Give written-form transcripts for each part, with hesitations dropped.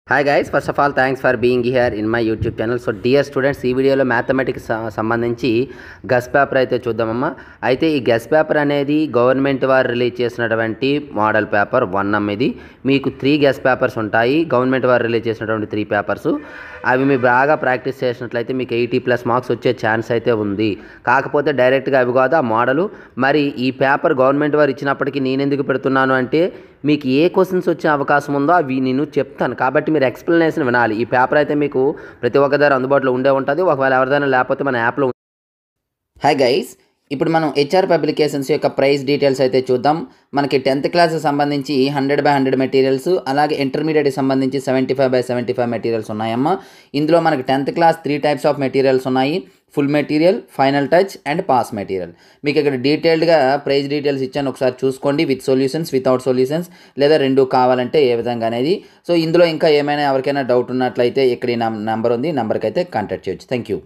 Hi guys, first of all thanks for being here in my YouTube channel. So dear students, ఈ వీడియోలో mathematics సంబంధించి guess paper అయితే చూద్దామమ్మా. అయితే ఈ guess paper అనేది గవర్నమెంట్ వారు రిలీజ్ చేసినటువంటి మోడల్ పేపర్ 1M. ఇది మీకు 3 గెస్ పేపర్స్ ఉంటాయి. గవర్నమెంట్ వారు రిలీజ్ చేసినటువంటి 3 పేపర్స్. అవి మీరు బాగా ప్రాక్టీస్ చేసినట్లయితే మీకు 80+ మార్క్స్ వచ్చే ఛాన్స్ అయితే ఉంది. కాకపోతే డైరెక్ట్గా అవి కాదు ఆ మోడలు. మరి ఈ పేపర్ గవర్నమెంట్ వారు ఇచ్చినప్పటికీ నేను ఎందుకు పెడుతున్నాను అంటే, మీకు ఏ క్వశ్చన్స్ వచ్చే అవకాశం ఉందో అవి నేను చెప్తాను, కాబట్టి మీరు ఎక్స్ప్లెనేషన్ వినాలి. ఈ పేపర్ అయితే మీకు ప్రతి ఒక్క దగ్గర అందుబాటులో ఉండే ఉంటుంది. ఒకవేళ ఎవరిదైనా లేకపోతే మన యాప్లో. హాయ్ గైస్, ఇప్పుడు మనం హెచ్ఆర్ పబ్లికేషన్స్ యొక్క ప్రైస్ డీటెయిల్స్ అయితే చూద్దాం. మనకి 10th క్లాస్ సంబంధించి 100/100 మెటీరియల్స్, అలాగే ఇంటర్మీడియట్కి సంబంధించి 75/75 మెటీరియల్స్ ఉన్నాయమ్మా. ఇందులో మనకి 10th class 3 types of materials ఉన్నాయి: full material, final touch and pass material. మీకు ఇక్కడ డీటెయిల్డ్గా ప్రైస్ డీటెయిల్స్ ఇచ్చాను, ఒకసారి చూసుకోండి. విత్ సొల్యూషన్స్, వితౌట్ సొల్యూషన్స్, లేదా 2 కావాలంటే ఏ విధంగా అనేది. సో ఇందులో ఇంకా ఏమైనా ఎవరికైనా డౌట్ ఉన్నట్లయితే ఇక్కడ ఈ నెంబర్ ఉంది, నెంబర్కి అయితే కాంటాక్ట్ చేయొచ్చు. Thank you.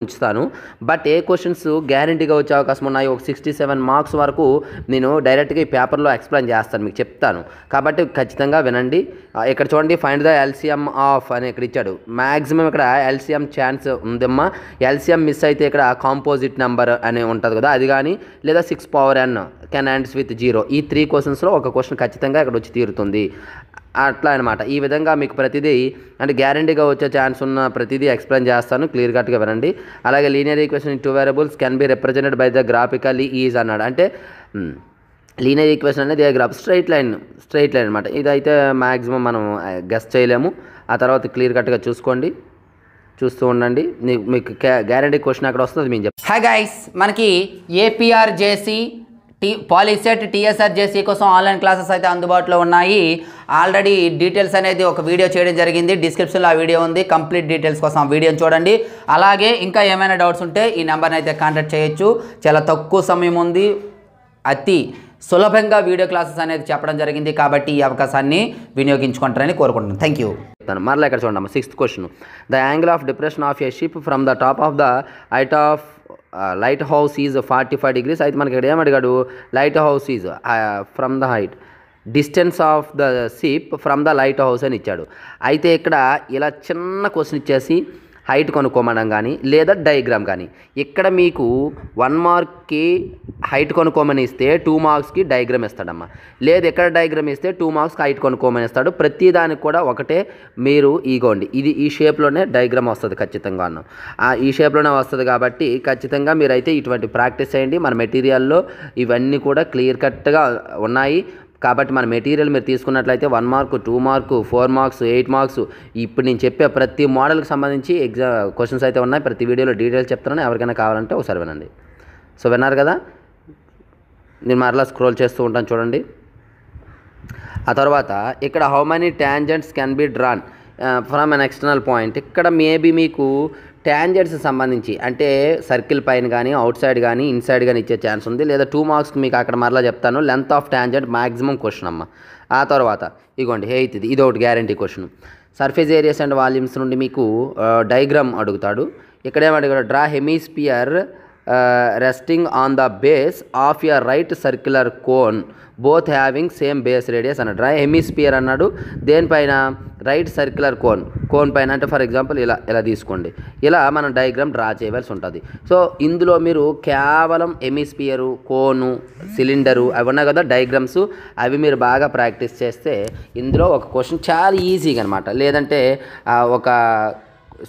ఉంచుతాను. బట్ ఏ క్వశ్చన్స్ గ్యారంటీగా వచ్చే అవకాశం ఉన్నాయి, ఒక 67 మార్క్స్ వరకు నేను డైరెక్ట్గా ఈ పేపర్లో ఎక్స్ప్లెయిన్ చేస్తాను, మీకు చెప్తాను. కాబట్టి ఖచ్చితంగా వినండి. ఇక్కడ చూడండి, ఫైండ్ ద ఎల్సిఎం ఆఫ్ అని ఇక్కడ ఇచ్చాడు. మ్యాక్సిమం ఇక్కడ ఎల్సిఎం ఛాన్స్ ఉందమ్మా. ఎల్సిఎం మిస్ అయితే ఇక్కడ కాంపోజిట్ నెంబర్ అని ఉంటుంది కదా, అది కానీ, లేదా 6 power n can ends with 0. ఈ 3 క్వశ్చన్స్లో ఒక క్వశ్చన్ ఖచ్చితంగా ఇక్కడ వచ్చి తీరుతుంది. అట్లా అనమాట. ఈ విధంగా మీకు ప్రతిదీ అంటే గ్యారంటీగా వచ్చే ఛాన్స్ ఉన్న ప్రతిదీ ఎక్స్ప్లెయిన్ చేస్తాను, క్లియర్ కట్గా వినండి. అలాగే linear equation in 2 variables can be represented by the graphically is అన్నాడు. అంటే లీనియర్ ఈక్వేషన్ అనేది గ్రాఫ్ స్ట్రైట్ లైన్ అనమాట. ఇదైతే మ్యాక్సిమం మనం గెస్ చేయలేము. ఆ తర్వాత క్లియర్ కట్గా చూస్తూ ఉండండి. మీకు గ్యారంటీ క్వశ్చన్ అక్కడ వస్తుంది, మేము చెప్తాం. హాయ్ గైస్, మనకి ఏపీఆర్జేసీ పాలిసెట్ టీఎస్ఆర్జేసీ కోసం ఆన్లైన్ క్లాసెస్ అయితే అందుబాటులో ఉన్నాయి. ఆల్రెడీ డీటెయిల్స్ అనేది ఒక వీడియో చేయడం జరిగింది, డిస్క్రిప్షన్లో ఆ వీడియో ఉంది. కంప్లీట్ డీటెయిల్స్ కోసం ఆ వీడియోని చూడండి. అలాగే ఇంకా ఏమైనా డౌట్స్ ఉంటే ఈ నెంబర్ని అయితే కాంటాక్ట్ చేయొచ్చు. చాలా తక్కువ సమయం ఉంది, అతి సులభంగా వీడియో క్లాసెస్ అనేది చెప్పడం జరిగింది. కాబట్టి ఈ అవకాశాన్ని వినియోగించుకుంటారని కోరుకుంటున్నాను. Thank you. మరలా ఇక్కడ చూడండి, 6th question. The angle of depression of a ship from the top of the height of lighthouse is 45 degrees. అయితే మనకి ఇక్కడ ఏమడిగాడు, lighthouse is from the height, distance of the ship from the lighthouse అని ఇచ్చాడు. అయితే ఇక్కడ ఇలా చిన్న క్వశ్చన్ ఇచ్చేసి హైట్ కొనుక్కోమడం కానీ, లేదా డయాగ్రామ్ కానీ. ఇక్కడ మీకు 1 మార్క్కి హైట్ కొనుక్కోమని ఇస్తే 2 మార్క్స్కి డయాగ్రామ్ ఇస్తాడమ్మా. లేదు ఎక్కడ డయాగ్రామ్ ఇస్తే 2 మార్క్స్కి హైట్ కొనుక్కోమని ఇస్తాడు. ప్రతి దానికి కూడా ఒకటే. మీరు ఇగోండి, ఇది ఈ షేప్లోనే డయాగ్రామ్ వస్తుంది ఖచ్చితంగా అన్నాం. ఈ షేప్లోనే వస్తుంది కాబట్టి ఖచ్చితంగా మీరైతే ఇటువంటి ప్రాక్టీస్ చేయండి. మన మెటీరియల్లో ఇవన్నీ కూడా క్లియర్ కట్గా ఉన్నాయి. కాబట్టి మన మెటీరియల్ మీరు తీసుకున్నట్లయితే 1 మార్క్, 2 మార్క్, 4 మార్క్స్, 8 మార్క్స్, ఇప్పుడు నేను చెప్పే ప్రతి మోడల్కి సంబంధించి క్వశ్చన్స్ అయితే ఉన్నాయి. ప్రతి వీడియోలో డీటెయిల్స్ చెప్తున్నాను, ఎవరికైనా కావాలంటే ఒకసారి వినండి. సో విన్నారు కదా, నేను మరలా స్క్రోల్ చేస్తూ ఉంటాను చూడండి. ఆ తర్వాత ఇక్కడ how many tangents can be drawn from an external point. ఇక్కడ మేబీ మీకు టాంజెంట్స్ సంబంధించి అంటే సర్కిల్ పైన కానీ, అవుట్ సైడ్ కానీ, ఇన్సైడ్ కానీ ఇచ్చే ఛాన్స్ ఉంది. లేదా 2 మార్క్స్కి మీకు అక్కడ మరలా చెప్తాను. Length of tangent maximum question అమ్మ. ఆ తర్వాత ఇగోండి 8th, ఇది ఒకటి guarantee question. Surface areas and volumes నుండి మీకు డయాగ్రామ్ అడుగుతాడు. ఇక్కడ ఏమడిగాడు, draw hemisphere resting on the base of your right circular cone both having same base radius అన్నాడు. డ్రా హెమిస్పియర్ అన్నాడు. దేనిపైన, రైట్ సర్క్యులర్ కోన్ పైన. అంటే ఫర్ ఎగ్జాంపుల్ ఇలా తీసుకోండి, ఇలా మనం డయాగ్రామ్ డ్రా చేయవలసి ఉంటుంది. సో ఇందులో మీరు కేవలం హెమిస్పియరు, కోను, సిలిండరు అవి ఉన్నాయి కదా డయాగ్రామ్స్, అవి మీరు బాగా ప్రాక్టీస్ చేస్తే ఇందులో ఒక క్వశ్చన్ చాలా ఈజీగా అనమాట. లేదంటే ఒక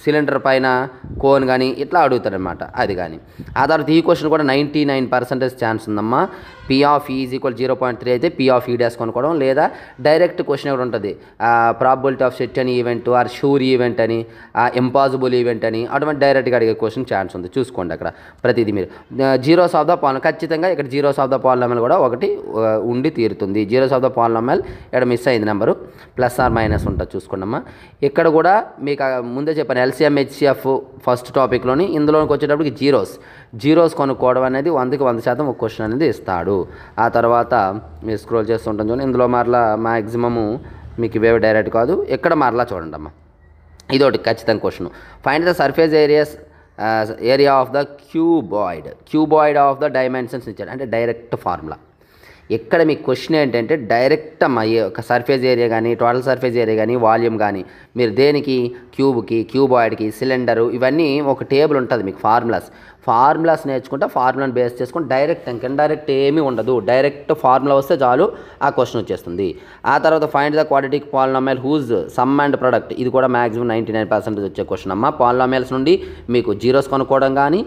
సిలిండర్ పైన కోన్ కానీ ఇట్లా అడుగుతారనమాట, అది కానీ. ఆ తర్వాత ఈ క్వశ్చన్ కూడా 99% ఛాన్స్ ఉందమ్మా. పీ ఆఫ్ ఈ ఈజ్ ఈక్వల్ 0.3 అయితే పీ ఆఫ్ ఈ డాష్ కొనుక్కోవడం, లేదా డైరెక్ట్ క్వశ్చన్ కూడా ఉంటుంది, ప్రాబబిలిటీ ఆఫ్ సెట్ అని ఈవెంట్, ఆర్ షూర్ ఈవెంట్ అని, ఇంపాసిబుల్ ఈవెంట్ అని, అటువంటి డైరెక్ట్గా అడిగే క్వశ్చన్ ఛాన్స్ ఉంది. చూసుకోండి అక్కడ ప్రతిదీ మీరు. జీరోస్ ఆఫ్ ద పాలినామియల్, ఖచ్చితంగా ఇక్కడ జీరోస్ ఆఫ్ ద పాలినామియల్ కూడా ఒకటి ఉండి తీరుతుంది. జీరోస్ ఆఫ్ ద పాలినామియల్ ఇక్కడ మిస్ అయింది నెంబరు, ప్లస్ ఆర్ మైనస్ ఉంటుంది, చూసుకోండమ్మా. ఇక్కడ కూడా మీకు ముందే చెప్పాను ఎల్సిఎం హెచ్సిఎఫ్ ఫస్ట్ టాపిక్లోని. ఇందులోకి వచ్చేటప్పటికి జీరోస్ కొనుక్కోవడం అనేది 100కి 100% ఒక క్వశ్చన్ అనేది ఇస్తాడు. ఆ తర్వాత మీరు స్క్రోల్ చేస్తుంటాం చూడండి, ఇందులో మరలా మ్యాక్సిమము మీకు ఇవేవి డైరెక్ట్ కాదు. ఇక్కడ మరలా చూడండి అమ్మా, ఇదొకటి ఖచ్చితంగా question. Find the surface area of the cuboid of the dimensions ఇచ్చాడు. అంటే డైరెక్ట్ ఫార్ములా. ఇక్కడ మీ క్వశ్చన్ ఏంటంటే డైరెక్ట్ అమ్మ ఒక సర్ఫేస్ ఏరియా కానీ టోటల్ సర్ఫేస్ ఏరియా కానీ వాల్యూమ్ కానీ మీరు దేనికి క్యూబ్కి క్యూబాయిడ్కి సిలిండరు ఇవన్నీ ఒక టేబుల్ ఉంటుంది మీకు ఫార్ములాస్ నేర్చుకుంటే ఫార్ములాని బేస్ చేసుకుని డైరెక్ట్ ఇండైరెక్ట్ ఏమీ ఉండదు, డైరెక్ట్ ఫార్ములా వస్తే చాలు ఆ క్వశ్చన్ వచ్చేస్తుంది. ఆ తర్వాత find the quadratic polynomial whose sum and product, ఇది కూడా మ్యాక్సిమం 99% వచ్చే క్వశ్చన్ అమ్మ. పాలినామియల్స్ నుండి మీకు జీరోస్ కొనుక్కోవడం కానీ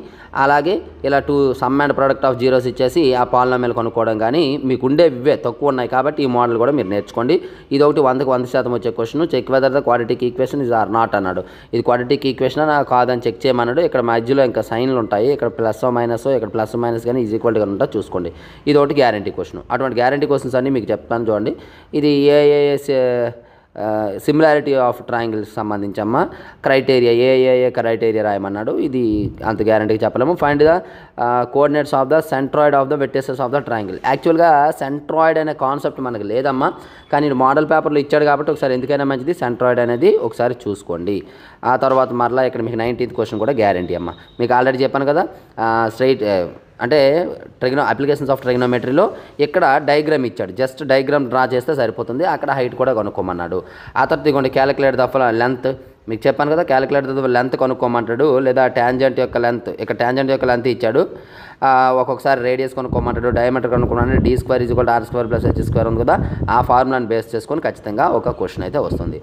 అలాగే ఇలా some and product of zeros ఇచ్చేసి ఆ పాలినామియల్ కొనుక్కోవడం కానీ మీకు ఉండే ఇవే తక్కువ ఉన్నాయి కాబట్టి ఈ మోడల్ కూడా మీరు నేర్చుకోండి. ఇది ఒకటి 100% వచ్చే question. Check whether the quadratic equation is or not అన్నాడు. ఇది క్వాడ్రాటిక్ ఈక్వేషన్ కాదని చెక్ చేయమన్నాడు. ఇక్కడ మధ్యలో ఇంకా సైన్లు ఉంటాయి, ఇక్కడ ప్లస్ మైనస్, ఇక్కడ ప్లస్ మైనస్ కానీ ఈజ్ ఈక్వల్ గా ఉంటా చూసుకోండి. ఇది ఒకటి గ్యారంటీ క్వశ్చన్. అటువంటి గ్యారంటీ క్వశ్చన్స్ అన్ని మీకు చెప్తాను చూడండి. ఇది ఏఏఎస్ సిమిలారిటీ ఆఫ్ ట్రయాంగిల్స్ సంబంధించి అమ్మ క్రైటీరియా ఏ క్రైటీరియా రాయమన్నాడు. ఇది అంత గ్యారంటీగా చెప్పలేము. Find the coordinates of the centroid of the vertices of the triangle. యాక్చువల్గా సెంట్రాయిడ్ అనే కాన్సెప్ట్ మనకు లేదమ్మా, కానీ మోడల్ పేపర్లో ఇచ్చాడు కాబట్టి ఒకసారి ఎందుకైనా మంచిది సెంట్రాయిడ్ అనేది ఒకసారి చూసుకోండి. ఆ తర్వాత మరలా ఇక్కడ మీకు 19th క్వశ్చన్ కూడా గ్యారంటీ అమ్మ. మీకు ఆల్రెడీ చెప్పాను కదా స్ట్రైట్ అంటే అప్లికేషన్స్ ఆఫ్ ట్రిగ్నోమెట్రీలో ఇక్కడ డయాగ్రామ్ ఇచ్చాడు, జస్ట్ డయాగ్రామ్ డ్రా చేస్తే సరిపోతుంది. అక్కడ హైట్ కూడా కనుక్కోమన్నాడు. ఆ తర్వాత ఇదిగోండి క్యాలిక్యులేట్ ద లెంత్, మీకు చెప్పాను కదా క్యాలిక్యులేట్ ద లెంత్ కనుక్కోమంటాడు, లేదా ట్యాంజెంట్ యొక్క లెంత్, ఇక్కడ ట్యాంజెంట్ యొక్క లెంత్ ఇచ్చాడు. ఒక్కొక్కసారి radius కనుక్కోమంటాడు, diameter కనుక్కోమంటాడు, d² = r² + h² ఉంది కదా, ఆ ఫార్ములాని బేస్ చేసుకొని ఖచ్చితంగా ఒక క్వశ్చన్ అయితే వస్తుంది.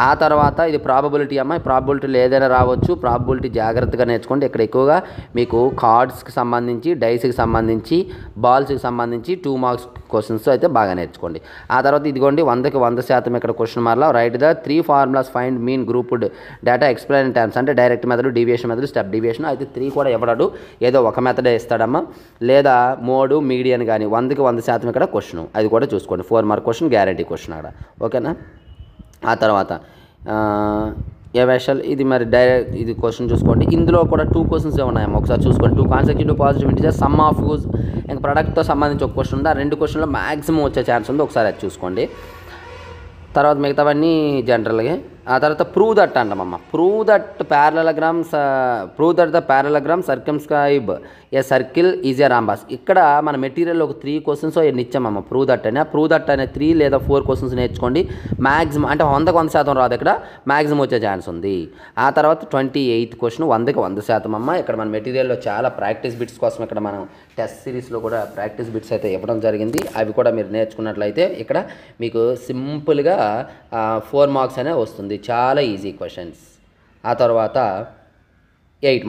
ఆ తర్వాత ఇది ప్రాబబిలిటీ అమ్మ. ఈ ప్రాబబిలిటీలో ఏదైనా రావచ్చు, ప్రాబబిలిటీ జాగ్రత్తగా నేర్చుకోండి. ఇక్కడ ఎక్కువగా మీకు కార్డ్స్కి సంబంధించి, డైస్కి సంబంధించి, బాల్స్కి సంబంధించి 2 మార్క్స్ క్వశ్చన్స్ అయితే బాగా నేర్చుకోండి. ఆ తర్వాత ఇదిగోండి 100కి 100% ఇక్కడ క్వశ్చన్ మార్లా write the 3 formulas find mean grouped data explain times, అంటే direct method, deviation method, step deviation. అయితే 3 కూడా ఇవ్వడాడు, ఏదో ఒక మెథడే ఇస్తాడమ్మా, లేదా మోడు మీడియన్ కానీ. 100కి 100% ఇక్కడ క్వశ్చన్, అది కూడా చూసుకోండి. 4 మార్క్ క్వశ్చన్, గ్యారంటీ క్వశ్చన్ అక్కడ, ఓకేనా. ఆ తర్వాత వెషల్, ఇది మరి డైరెక్ట్ ఇది క్వశ్చన్ చూసుకోండి. ఇందులో కూడా 2 క్వశ్చన్స్ ఉన్నాయమ్మా, ఒకసారి చూసుకోండి. 2 consecutive positive integer, some of use, ఇంకా ప్రొడక్ట్తో సంబంధించి ఒక క్వశ్చన్ ఉంది. ఆ 2 క్వశ్చన్లో మ్యాక్సిమం వచ్చే ఛాన్స్ ఉంది, ఒకసారి అది చూసుకోండి. తర్వాత మిగతావన్నీ జనరల్గా. ఆ తర్వాత ప్రూవ్ దట్ అంటామమ్మ. Prove that the parallelogram circumscribe a circle is a rhombus. ఇక్కడ మన మెటీరియల్లో ఒక 3 క్వశ్చన్స్ ఎన్ని ఇచ్చామమ్మ ప్రూవ్ దట్ అని. ఆ ప్రూవ్ దట్ అనే 3 లేదా 4 క్వశ్చన్స్ నేర్చుకోండి. మ్యాక్సిమం అంటే 100కి 100% రాదు, ఇక్కడ మ్యాక్సిమం వచ్చే ఛాన్స్ ఉంది. ఆ తర్వాత 28th క్వశ్చన్ 100కి 100% అమ్మ. ఇక్కడ మన మెటీరియల్లో చాలా ప్రాక్టీస్ బిట్స్ కోసం ఇక్కడ మనం టెస్ట్ సిరీస్లో కూడా ప్రాక్టీస్ బిట్స్ అయితే ఇవ్వడం జరిగింది. అవి కూడా మీరు నేర్చుకున్నట్లయితే ఇక్కడ మీకు సింపుల్గా 4 మార్క్స్ అనే వస్తుంది, చాలా ఈజీ క్వశ్చన్స్. ఆ తర్వాత 8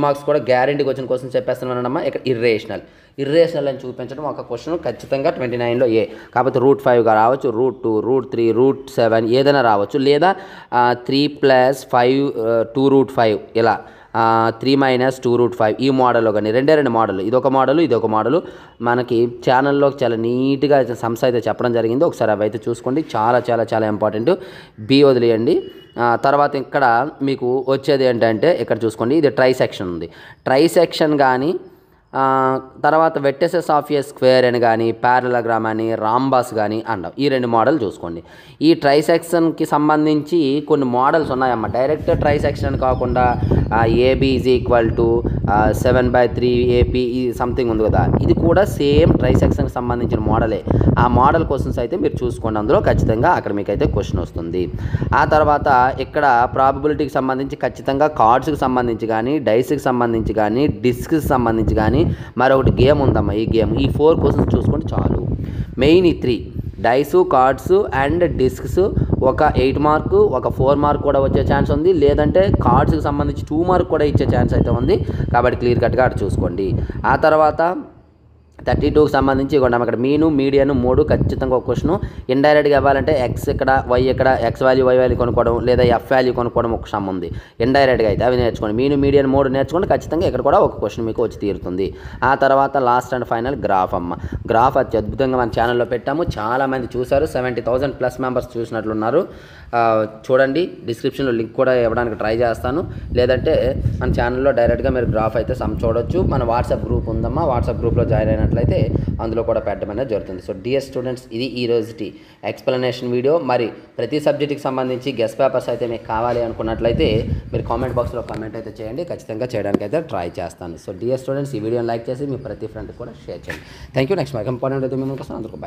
మార్క్స్ కూడా గ్యారెంటీకి వచ్చిన క్వశ్చన్ చెప్పేస్తున్నానమ్మా. ఇక్కడ ఇర్రేషనల్ అని చూపించడం ఒక క్వశ్చన్ ఖచ్చితంగా 29లో కాకపోతే √5గా రావచ్చు, √2, √3, √7 ఏదైనా రావచ్చు, లేదా 3 + 5 2√5 ఇలా 3 - 2√5 ఈ మోడల్లో కానీ 2 మోడల్, ఇదొక మోడలు మనకి ఛానల్లో చాలా నీట్గా సమ్స్ అయితే చెప్పడం జరిగింది. ఒకసారి అవి అయితే చూసుకోండి, చాలా చాలా చాలా ఇంపార్టెంట్. బి వదిలేయండి. తర్వాత ఇక్కడ మీకు వచ్చేది ఏంటంటే ఇక్కడ చూసుకోండి, ఇది ట్రై సెక్షన్ ఉంది. ట్రై సెక్షన్ కానీ తర్వాత వెర్టిసెస్ ఆఫ్ ఏ స్క్వేర్ అని కానీ, ప్యారలగ్రామ్ అని, రాంబాస్ కానీ అన్నాం. ఈ 2 మోడల్ చూసుకోండి. ఈ ట్రై సెక్షన్కి సంబంధించి కొన్ని మోడల్స్ ఉన్నాయమ్మా. డైరెక్ట్ ట్రై సెక్షన్ కాకుండా AB = 7/3 AP సంథింగ్ ఉంది కదా, ఇది కూడా సేమ్ ట్రై సెక్షన్కి సంబంధించిన మోడలే. ఆ మోడల్ క్వశ్చన్స్ అయితే మీరు చూసుకోండి, అందులో ఖచ్చితంగా అక్కడ మీకు అయితే క్వశ్చన్ వస్తుంది. ఆ తర్వాత ఇక్కడ ప్రాబబిలిటీకి సంబంధించి ఖచ్చితంగా కార్డ్స్కి సంబంధించి కానీ, డైస్కి సంబంధించి కానీ, డిస్క్కి సంబంధించి కానీ మరొకటి గేమ్ ఉందమ్మా. ఈ 4 క్వశ్చన్స్ చూసుకోండి చాలు. మెయిన్ ఈ 3 డైసు, కార్డ్స్ అండ్ డిస్క్స్ ఒక 8 మార్కు, ఒక 4 మార్క్ కూడా వచ్చే ఛాన్స్ ఉంది, లేదంటే కార్డ్స్కి సంబంధించి 2 మార్క్ కూడా ఇచ్చే ఛాన్స్ అయితే ఉంది. కాబట్టి క్లియర్ కట్గా అటు చూసుకోండి. ఆ తర్వాత 32కి సంబంధించి ఇవ్వండి అక్కడ మీను, మీడియన్ 3 ఖచ్చితంగా ఒక క్వశ్చన్. ఇండైరెక్ట్గా ఇవ్వాలంటే X ఇక్కడ, Y ఇక్కడ, X వాల్యూ, Y వాల్యూ కొనుక్కోవడం, లేదా F వాల్యూ కొనుక్కోవడం ఒక సమ్ ఉంది. ఇండైరెక్ట్గా అయితే అవి నేర్చుకోండి. మీను, మీడియన్ 3 నేర్చుకోండి, ఖచ్చితంగా ఇక్కడ కూడా ఒక క్వశ్చన్ మీకు వచ్చి తీరుతుంది. ఆ తర్వాత లాస్ట్ అండ్ ఫైనల్ గ్రాఫ్ అమ్మ. గ్రాఫ్ అత్యద్భుతంగా మన ఛానల్లో పెట్టాము, చాలామంది చూశారు, 70,000+ మెంబర్స్ చూసినట్లున్నారు. చూడండి, డిస్క్రిప్షన్లో లింక్ కూడా ఇవ్వడానికి ట్రై చేస్తాను, లేదంటే మన ఛానల్లో డైరెక్ట్గా మీరు గ్రాఫ్ అయితే సమ్ చూడొచ్చు. మన వాట్సాప్ గ్రూప్ ఉందమ్మా, వాట్సాప్ గ్రూప్లో జాయిన్ అయినట్లు ఉన్నట్లయితే అందులో కూడా పెట్టడం అనేది జరుగుతుంది. సో డియర్ స్టూడెంట్స్, ఇది ఈ రోజుటి ఎక్స్ప్లెనేషన్ వీడియో. మరి ప్రతి సబ్జెక్ట్కి సంబంధించి గెస్ట్ పేపర్స్ అయితే మీకు కావాలి అనుకున్నట్లయితే మీరు కామెంట్ బాక్స్లో కామెంట్ అయితే చేయండి, ఖచ్చితంగా చేయడానికి అయితే ట్రై చేస్తాను. సో డియర్ స్టూడెంట్స్, ఈ వీడియోని లైక్ చేసి మీ ప్రతి ఫ్రెండ్కి కూడా షేర్ చేయండి. Thank you. నెక్స్ట్ ఇంపార్టెంట్ అయితే మేము కోసం అందరికీ బై.